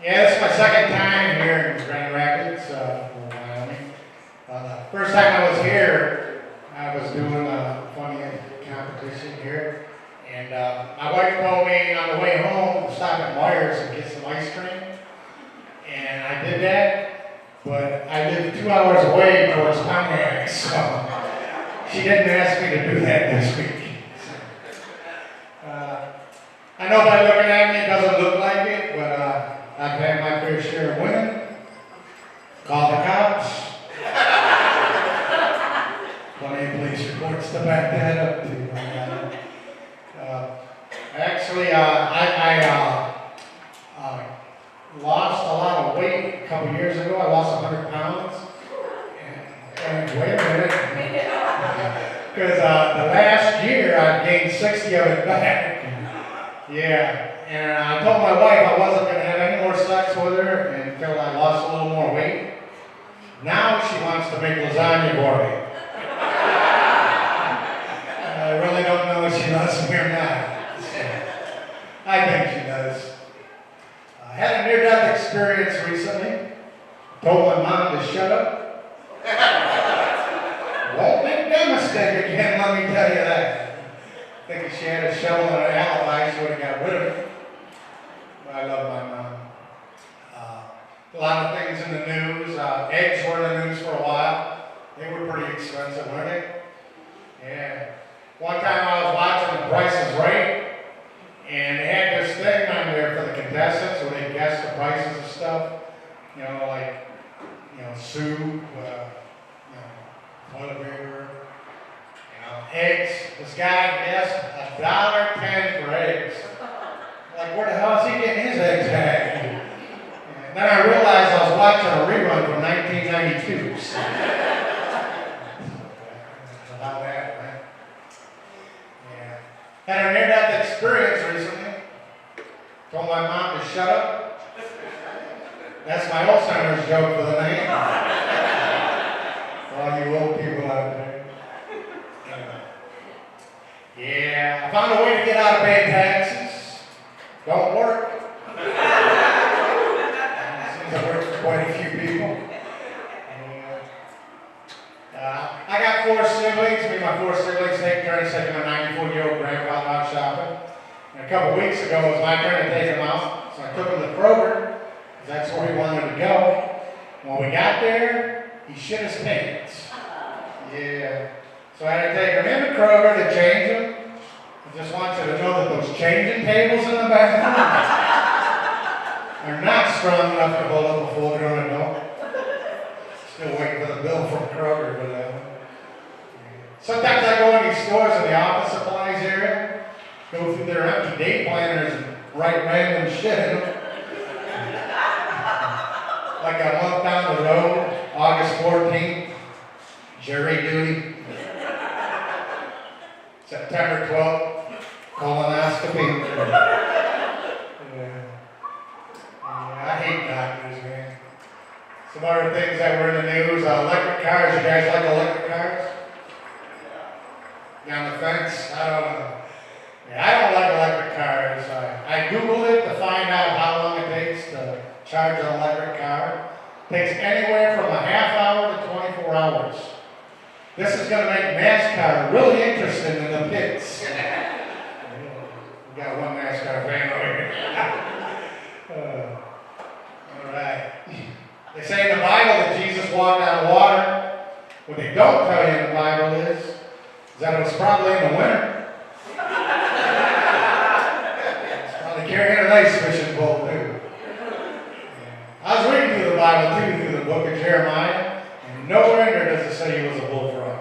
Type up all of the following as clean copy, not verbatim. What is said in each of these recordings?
Yeah, this is my second time here in Grand Rapids, Wyoming. First time I was here, I was doing a funny competition here, and my wife told me on the way home to stop at Meijer's and get some ice cream, and I did that, but I live 2 hours away towards Pontiac, so she didn't ask me to do that this week. I know by looking at me it doesn't look like it, but I've had my fair share of women. Call the cops. Plenty of police reports to back that up too. Actually, I lost a lot of weight a couple years ago. I lost 100 pounds. And wait a minute. Because the last year I gained 60 of it back. Yeah, and I told my wife I wasn't going to have any more sex with her until I lost a little more weight. Now she wants to make lasagna for me. I really don't know if she loves me or not. I think she does. I had a near-death experience recently. Told my mom to shut up. Won't make that mistake again, let me tell you that. Thinking if she had a shovel and an alibi, she would have got rid of it. But I love my mom. A lot of things in the news. Eggs were in the news for a while. They were pretty expensive, weren't they? Yeah. One time I was watching The Price is Right, and they had this thing on there for the contestants where they guess the prices of stuff. You know, like, soup, toilet paper. Eggs. This guy guessed $1.10 for eggs. Like, where the hell is he getting his eggs at? And then I realized I was watching a rerun from 1992. So. About that, right? Yeah. Had a near-death experience recently. Told my mom to shut up. That's my Alzheimer's joke for the night. For all you old people out there. Yeah, I found a way to get out of paying taxes. Don't work. Seems I work for quite a few people. I got 4 siblings. Me and my 4 siblings take turns taking my 94-year-old grandfather out shopping. And a couple weeks ago it was my turn to take him out, so I took him to Kroger, because that's where he wanted to go. When we got there, he shit his pants. Yeah. So I had to take him into Kroger to change him. I just want you to know that those changing tables in the bathroom are not strong enough to hold up a full-grown adult. Still waiting for the bill from Kroger for that one. Sometimes I go in these stores in the office supplies area, go through their empty day planners and write random shit in them. Like a month down the road, August 14th, jury duty. September 12th, colonoscopy. I hate doctors, man. Some other things that were in the news, electric cars. You guys like electric cars? Down the fence? I don't know. Yeah, I don't like electric cars. I Googled it to find out how long it takes to charge an electric car. It takes anywhere from a half hour to 24 hours. This is going to make NASCAR really interesting in the pits. We got one NASCAR fan over here. All right. They say in the Bible that Jesus walked on water. What they don't tell you in the Bible is that it was probably in the winter. It's probably carrying an ice fishing pole too. I was reading through the Bible too, through the book of Jeremiah, and nowhere in there does it say he was a bullfrog.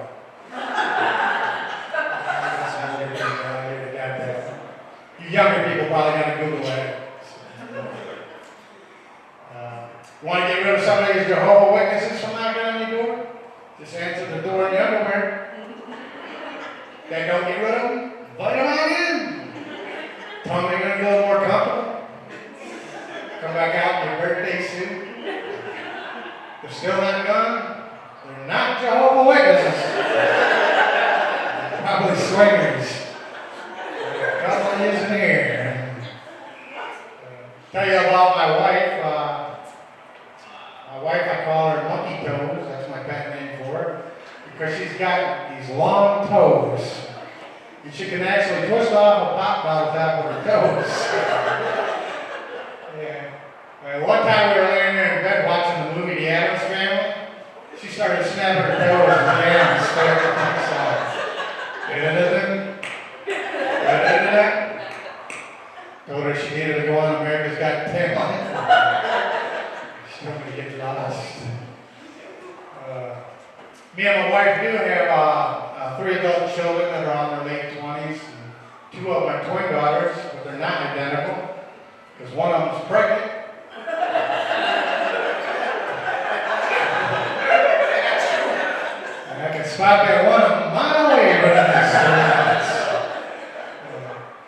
You younger people probably got to Google that. Want to get rid of some of these Jehovah's Witnesses from knocking on your door? Just answer the door in the underwear. They don't get rid of them? Invite them on in. Tell them they're going to get a little more comfortable. Come back out in your birthday suit. They're still not gone. They're not Jehovah's Witnesses. Probably swingers. A couple of years in here. tell you about my wife. My wife, I call her Monkey Toes. That's my pet name for her. Because she's got these long toes. And she can actually twist off a pop bottle top with her toes. Yeah. One time we were laying there in bed watching the movie The Addams Family. She started snapping her toes and began to stare at the told her she needed to go on America's Got Talent. She told me to get lost. Me and my wife do have 3 adult children that are on their late 20s. And 2 of my twin daughters, but they're not identical, because one of them's pregnant. And I can spot that one a mile away, but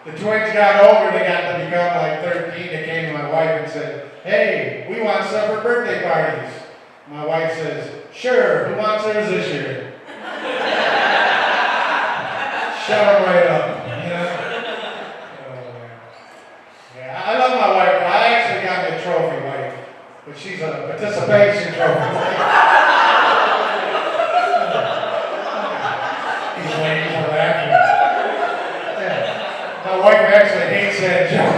the twins got older, they got to become like 13. They came to my wife and said, "Hey, we want separate birthday parties." My wife says, "Sure, who wants theirs this year?" Shut them right up, you know? Yeah, I love my wife. I actually got me a trophy wife, but she's a participation trophy wife. He's waiting for laughing. My wife actually hates that joke.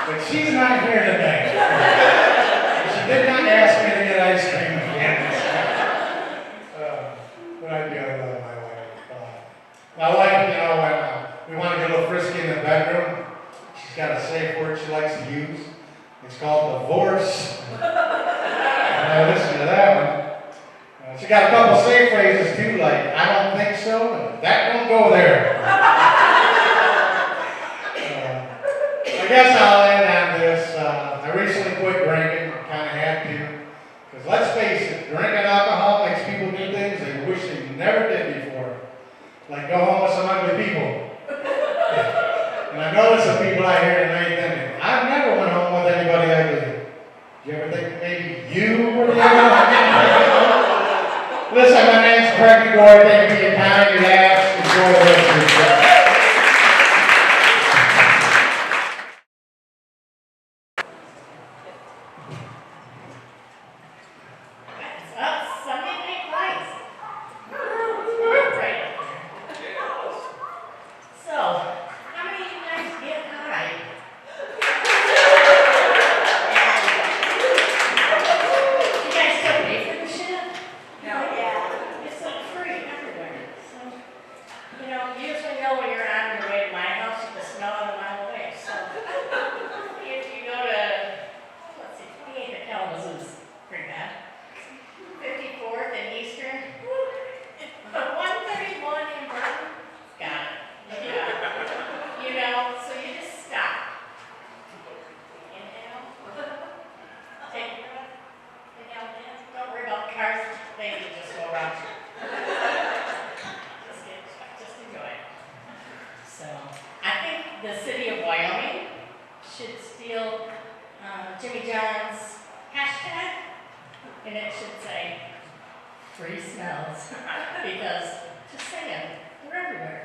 But she's not here today. She did not ask me to get ice cream again. But I do love my wife. My wife, you know, when we want to get a little frisky in the bedroom, she's got a safe word she likes to use. It's called divorce. And I listen to that one. She got a couple safe phrases too, like, "I don't think so," and "that don't go there." I guess I'll end on this. I recently quit drinking, kind of had to. Because let's face it, drinking alcohol makes people do things they wish they never did before. Like go home with some ugly people. And I know there's some people out here tonight thinking, "I've never went home with anybody ugly." Do you ever think maybe you were the ugly one? Listen, my name's Craig Gore. Thank you for your time, your laughs. Enjoy the rest of your show. Sunday Night Funnies. Right. So, how many of you guys get high? You guys still pay for the shit? No. Yeah. It's like free everywhere. So, you know, you usually know when you're on your way to my house, you can smell it a mile away. So, if you go to, let's see, 28 at Kalamazoo's pretty bad. 54th and Eastern. 131 in Burton. Got it. Yeah. You know, so you just stop. Inhale. Take a breath. Inhale again. Don't worry about cars. They can just go around you. Just enjoy it. So, I think the city of Wyoming should steal Jimmy John's hashtag. And it should say, "Free smells," because, just saying, they're everywhere.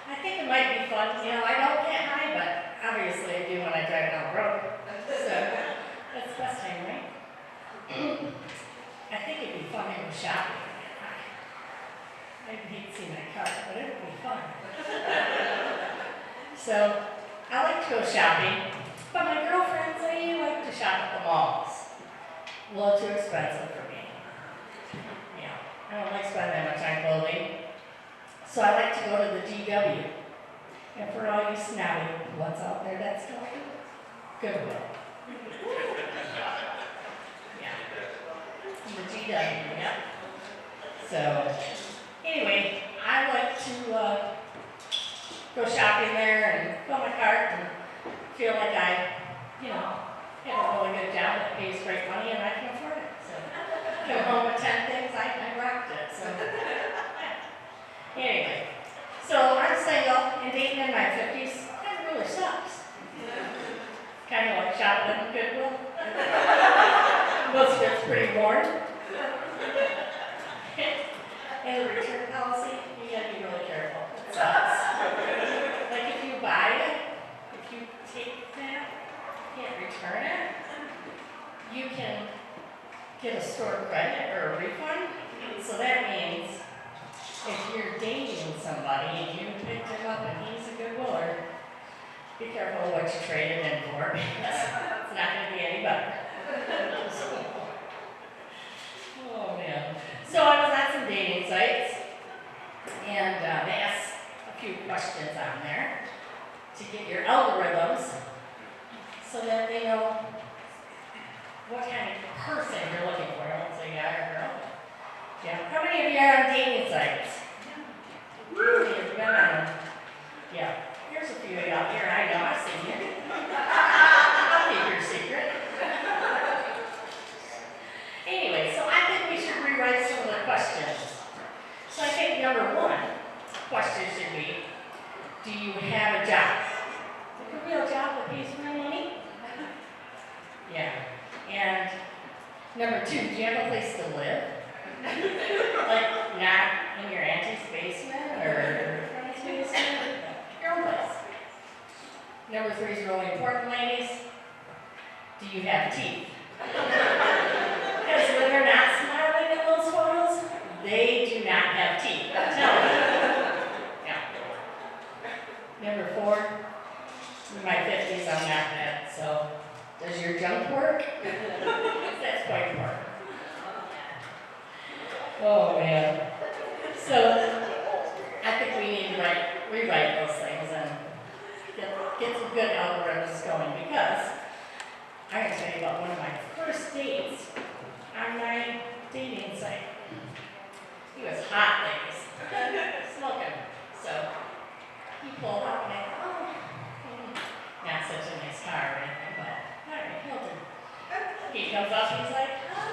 I think it might be fun, you know, I don't get high, but obviously I do when I drive down the road. So, that's the best time, right? I think it'd be fun to go shopping when I get high. I'd hate to see my car, but it would be fun. So, I like to go shopping. But my girlfriends, they like to shop at the malls. A little too expensive for me. Yeah, I don't like spending that much on clothing. So I like to go to the GW. And for all you snobby ones out there, that's called Goodwill. Yeah. The GW, yeah. So, anyway, I like to go shopping there and fill my cart and feel like I, you know, have a really good job that pays great money and I can afford it. So, come home with 10 things, I rocked it. So, anyway, so I'm single and dating in my 50s kind of really sucks. Kind of like shopping at Goodwill. Most of it's pretty boring. And the return policy, you gotta be really careful. It sucks. Like if you buy get a store credit or a refund. So that means if you're dating somebody and you picked him up and he's a good willer, be careful what you trade it in for, because it's not going to be any better. Oh man. So I was on some dating sites, and they asked a few questions on there to get your algorithms so that they know what kind of person you're looking for. I won't say guy or girl. Yeah. How many of you are on dating sites? You've been on them. Yeah. Here's a few out here. I know. I've seen you. I'll keep your secret. Anyway, so I think we should rewrite some of the questions. So I think number one question should be, do you have a job? Like a real job that pays real money? Yeah. And number two, do you have a place to live? Like not in your auntie's basement or your friend's basement? Your own place. Number three is really important, ladies. Do you have teeth? Because when they're not smiling in those photos, they do not have teeth. I'm telling you. Yeah. Number four, in my 50s, I'm not that, so does your junk work? That's quite important. Oh man. So I think we need to rewrite those things and get some good algorithms going, because I'm going to tell you about one of my first dates on my dating site. He was hot, ladies. Smoking. So he pulled up and I thought, not such a nice car or anything, but all right, Hilton. He comes up and he's like, hi.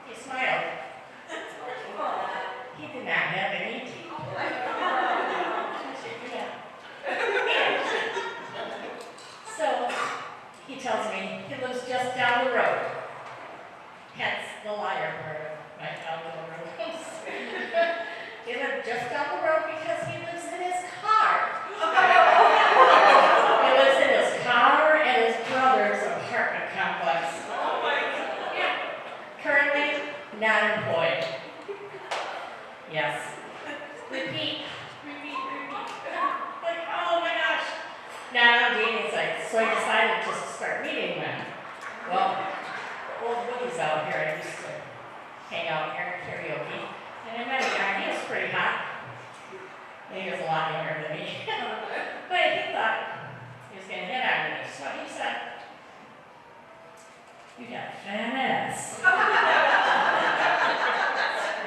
He smiled. He did not have any teeth. So he tells me he lives just down the road. Hence the liar part of my algorithm. He lives just down the road because he lives in his car. He lives in his car and his brother's apartment complex. Yeah. Currently not employed. Yes. Repeat. Like, oh my gosh. Not on dating sites. So I decided just to start meeting them. Well, old Woody's out here. I used to hang out here at karaoke. And I met a guy. He was pretty hot. He was a lot younger than me. But he thought he was going to hit on me. So he said, you got a fat ass.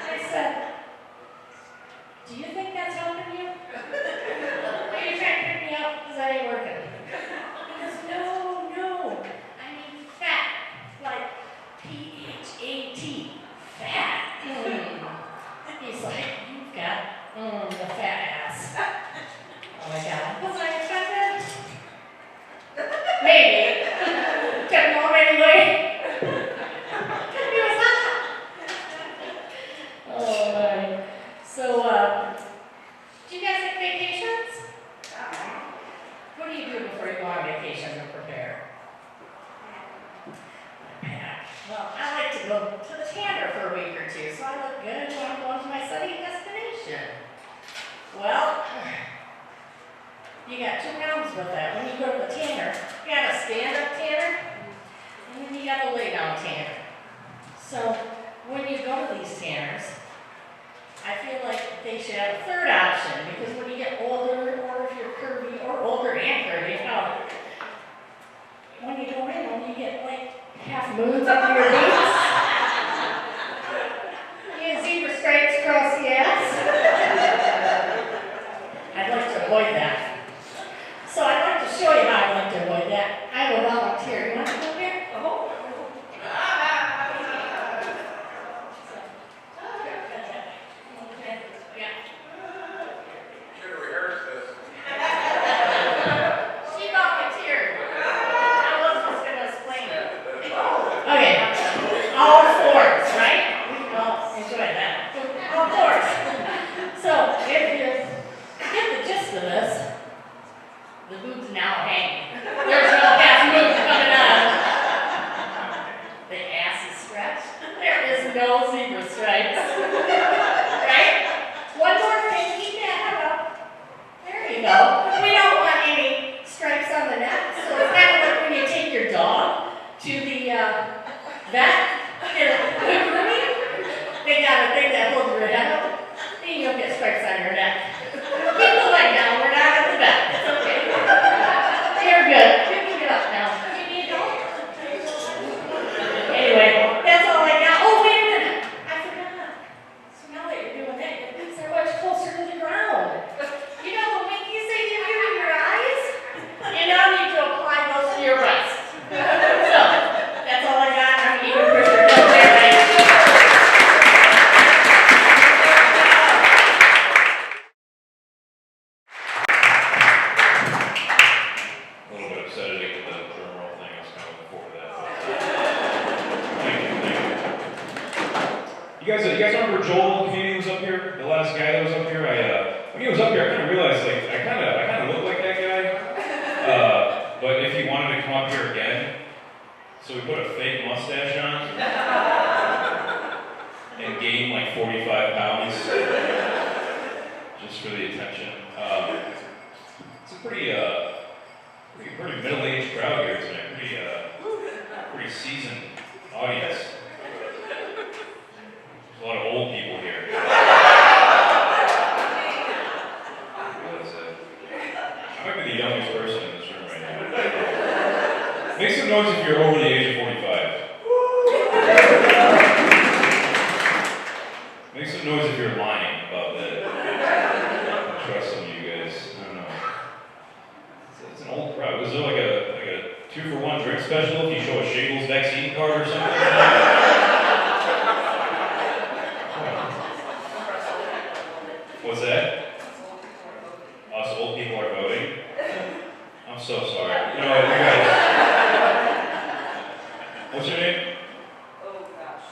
I said, do you think that's helping you? Are you trying to pick me up because I ain't working? He goes, no. I mean fat. Like P-H-A-T. Fat. He's like, you've got the fat ass. Oh my God. Was I offended? Maybe. Took him home anyway. He was hot. Oh my. So, do you guys have vacations? What do you do before you go on vacation to prepare? Pack. Well, I like to go to the tanner for a week or two, so I look good when I'm going to my study destination. Well, you got two problems with that. When you go to the tanner, you got a stand-up tanner, and then you got a lay-down tanner. So, when you go to these tanners, I feel like they should have a third option, because when you get older, or if you're curvy, or older and curvy, when you go in, you get like half moons under your knees. You get zebra stripes across the ass. I'd like to avoid that. So I'd like to show you how I'd like to avoid that. I have a volunteer. You want to come here? you guys remember Joel, the comedian who was up here? The last guy that was up here? When he was up here, I kind of realized, like, I kind of look like that guy. But if he wanted to come up here again, so we put a fake mustache on and gained like 45 pounds just for the attention. It's a pretty middle-aged crowd here tonight. Pretty seasoned audience. There's a lot of old people here. I might be the youngest person in this room right now. Make some noise if you're over the age of 45. Make some noise if you're lying about that. I trust some of you guys. I don't know. It's an old crowd. Was there like a 2-for-1 drink special if you show a shingles vaccine card or something? What's that? Us old people are voting? I'm so sorry. You know what, you guys... What's your name? Oh gosh.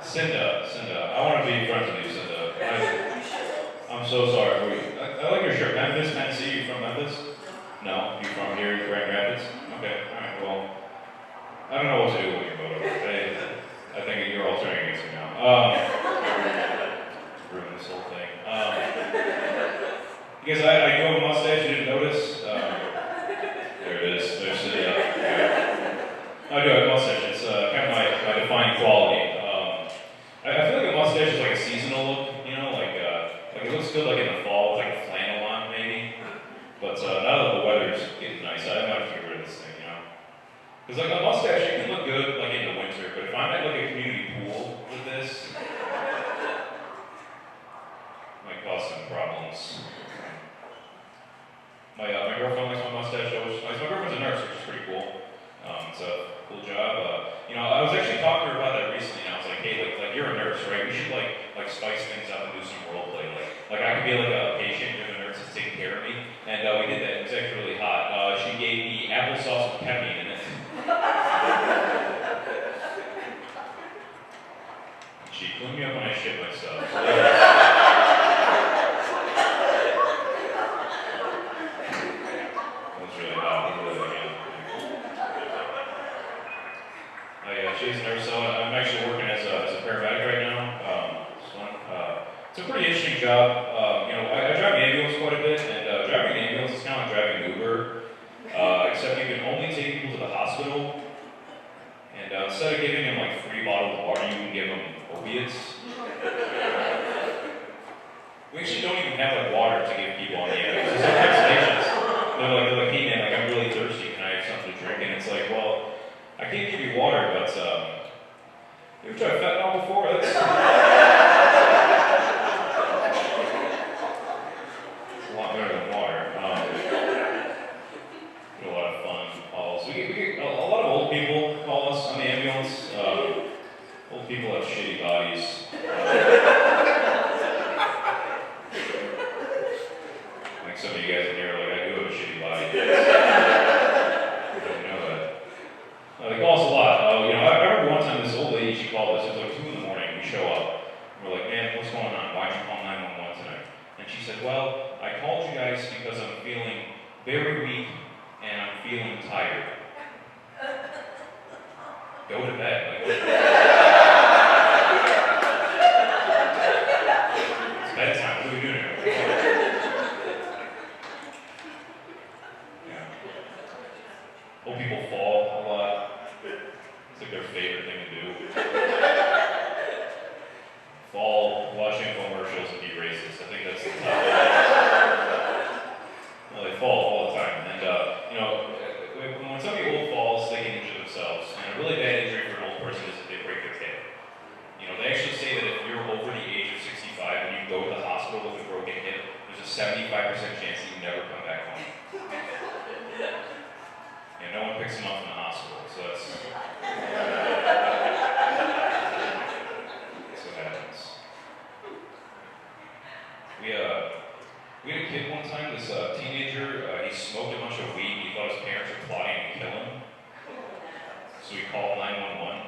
Cinda. I want to be friends with you, Cinda. I'm so sorry. I like your shirt. Memphis, Tennessee. You from Memphis? No? You from here, Grand Rapids? Okay. Alright, well... I don't know what to do when you vote. I think you're all turning against me now. Ruin this whole thing. Because I do have a mustache, you didn't notice. There it is. There's Cinda. I do have a mustache. It's kind of my defining quality. I feel like a mustache is like a seasonal look, you know, like it looks good like in the fall with like a flannel on maybe. But now that the weather's getting nice, I might have to get rid of this thing, you know. Because like a mustache, you can look good like in the winter, but if I'm at like a community pool with this, it might cause some problems. My girlfriend likes my mustache. My girlfriend's a nurse, which is pretty cool. It's a cool job. You know, I was actually talking to her about that recently, and I was like, hey, like you're a nurse, right? We should like spice things up and do some role play. Like I could be like a patient, you're the nurse that's taking care of me, and we did that. It was actually really hot. She gave me applesauce with ketamine in it. She cleaned me up when I shit myself. So that was really hot. She's a nurse, so I'm actually working as a paramedic right now. It's a pretty interesting job. You know, I drive an ambulance quite a bit, and driving an ambulance is kind of like driving an Uber, except you can only take people to the hospital, and instead of giving them like free bottled water, you can give them opiates. We actually don't even have like water to give people on the ambulance. So sometimes patients, they're like, hey man, like I'm really thirsty, can I have something to drink? And it's like, well, I can't give you water, but you ever tried fentanyl before? It's a lot better than water. Get a lot of fun calls. We get a lot of old people call us on the ambulance. Old people have shitty bodies. Like some of you guys in here are like, I do have a shitty body. They call us a lot. You know, I remember one time this old lady, she called us. It was like 2 in the morning. We show up. We're like, man, what's going on? Why'd you call 911 tonight? And she said, well, I called you guys because I'm feeling very weak and I'm feeling tired. Go to bed. Like, it's bedtime. What are we doing here? Yeah. Old people fall a lot. It's like their favorite thing to do. Fall, watching commercials and be racist. I think that's the top. Well, they fall all the time. And, you know, when somebody old falls, they can injure themselves. And a really bad injury for an old person is if they break their hip. You know, they actually say that if you're over the age of 65 and you go to the hospital with a broken hip, there's a 75% chance that you never come back home. And no one picks them up in the hospital, so that's what happens. We had a kid one time, this teenager, he smoked a bunch of weed, he thought his parents were plotting to kill him. So he called 911.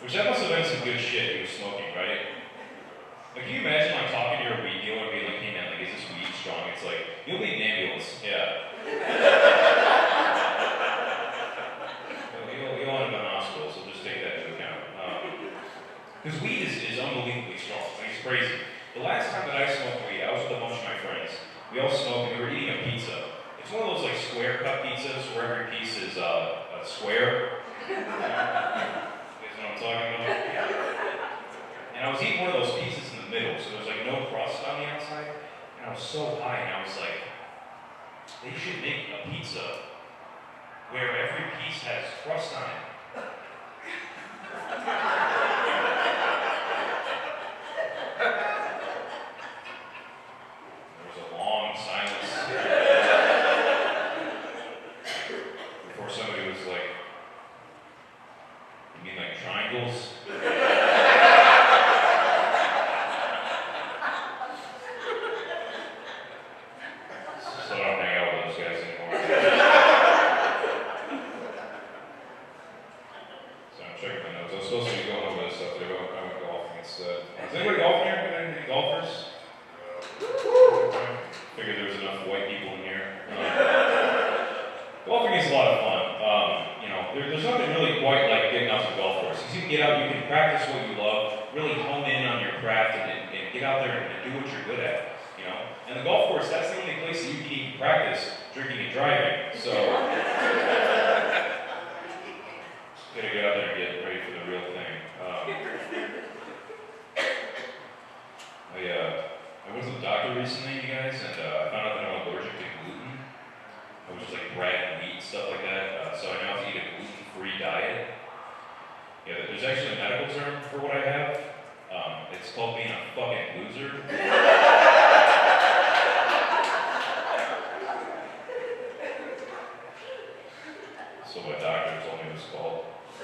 Which that must have been some good shit he was smoking, right? Like, can you imagine like talking to your weed dealer and being like, hey man, like, is this weed strong? It's like, you'll need an ambulance. Yeah. You'll end up in the hospital, so just take that into account. Because weed is unbelievably strong. Like, it's crazy. The last time that I smoked weed, I was with a bunch of my friends. We all smoked and we were eating a pizza. It's one of those like square cut pizzas where every piece is a square. You guys know what I'm talking about? And I was eating one of those pieces in the middle, so there was like no crust on the outside. And I was so high, and I was like, they should make a pizza where every piece has crust on it. There was a long silence before somebody was like, you mean like triangles? So I don't hang out with those guys anymore. So I'm checking my notes. I was supposed to be going over this stuff today, but I went golfing instead. Is anybody golfing here? Any golfers? Figured there was enough white people in here. Golfing is a lot of fun. There's nothing really quite like getting out to the golf course. Because you can get out, you can practice what you love, really hone in on your craft, and get out there and do what you're good at. And the golf course, that's the only place that you can even practice drinking and driving. So, gotta get out there and get ready for the real thing. I went to the doctor recently, you guys, and I found out that I'm allergic to gluten. I was just like bread and wheat and stuff like that. So I now have to eat a gluten-free diet. Yeah, there's actually a medical term for what I have. It's called being a fucking loser. So my doctor told me it was called. I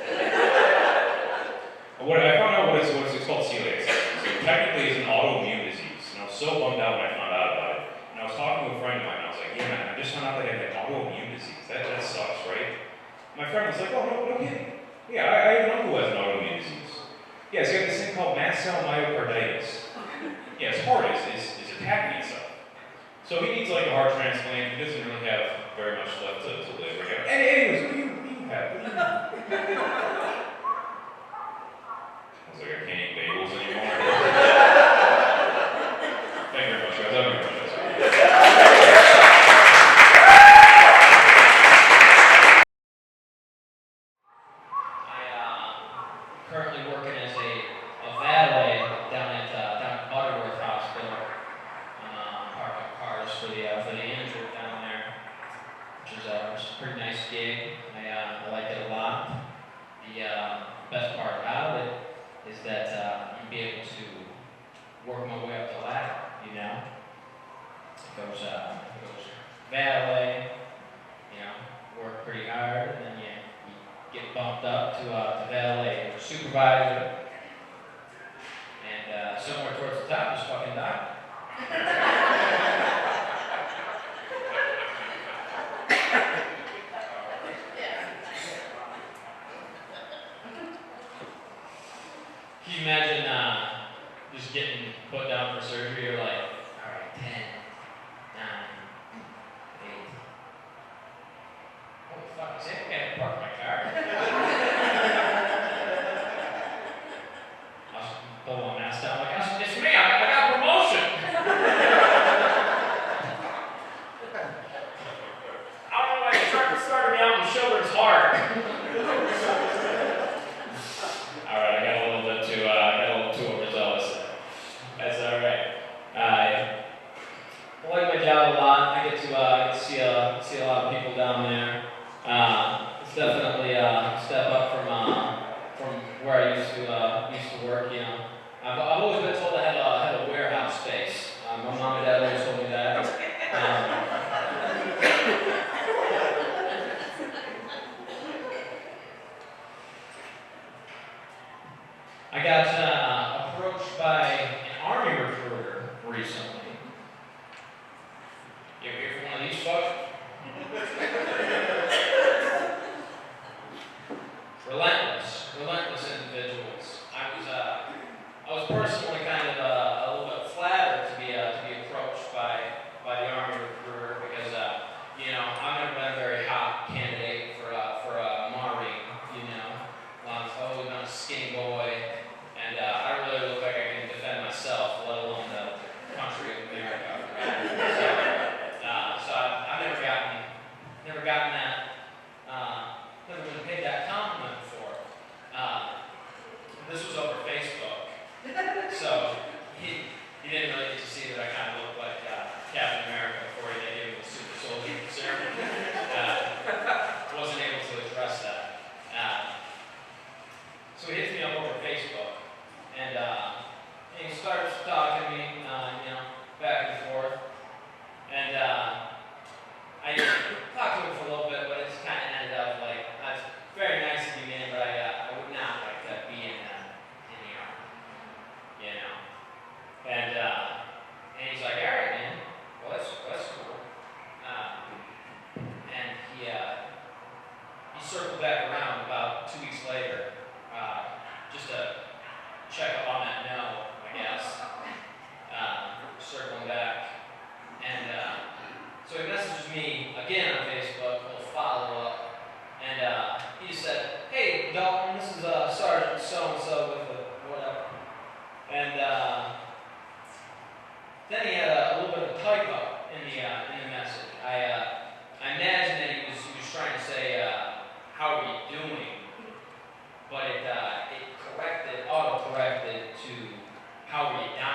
found out what it's called celiac disease. So technically it's an autoimmune disease. And I was so bummed out when I found out about it. And I was talking to a friend of mine and I was like, yeah man, I just found out that I have an autoimmune disease. That sucks, right? My friend was like, oh no kidding. Yeah, I have an uncle who has an autoimmune disease. Yeah, he's got this thing called mast cell myocarditis. Yeah, his heart is attacking itself. So he needs like a heart transplant. He doesn't really have very much left to live right now. Anyways, what do you have? I was like, I can't eat bagels anymore. Thank you very much, guys. I don't know. Currently working as a valet down at Butterworth Hospital. Parking cars for the injured down there, which is a pretty nice gig. I liked it a lot. The best part about it is that you'll be able to work my way up the ladder. It goes valet, work pretty hard, and then you get bumped up to valet or supervisor, and somewhere towards the top is fucking doctor. Can you imagine just getting put down for surgery? You're like, all right, 10, 9, 8. Holy fuck, is it? I gotta park my car. I'll pull my mask down, like, it's me, I got promotion. I don't know why you started me out on the shoulder's hard. Alright, I got a little too overzealous. That's alright. I like my job a lot. I get to see a lot of people down there. It's definitely a step up from where I used to work. I've always been told I had a warehouse space. My mom and dad always told me that. I got approached by an Army recruiter recently. You ever hear from one of these folks? Relentless individual. me again on Facebook, a little follow up, and he said, "Hey, Dalton, this is Sergeant so and so with the whatever," and then he had a little bit of a typo in the message. I imagine that he was trying to say, "How are you doing?" But it auto corrected to "How are you dying?"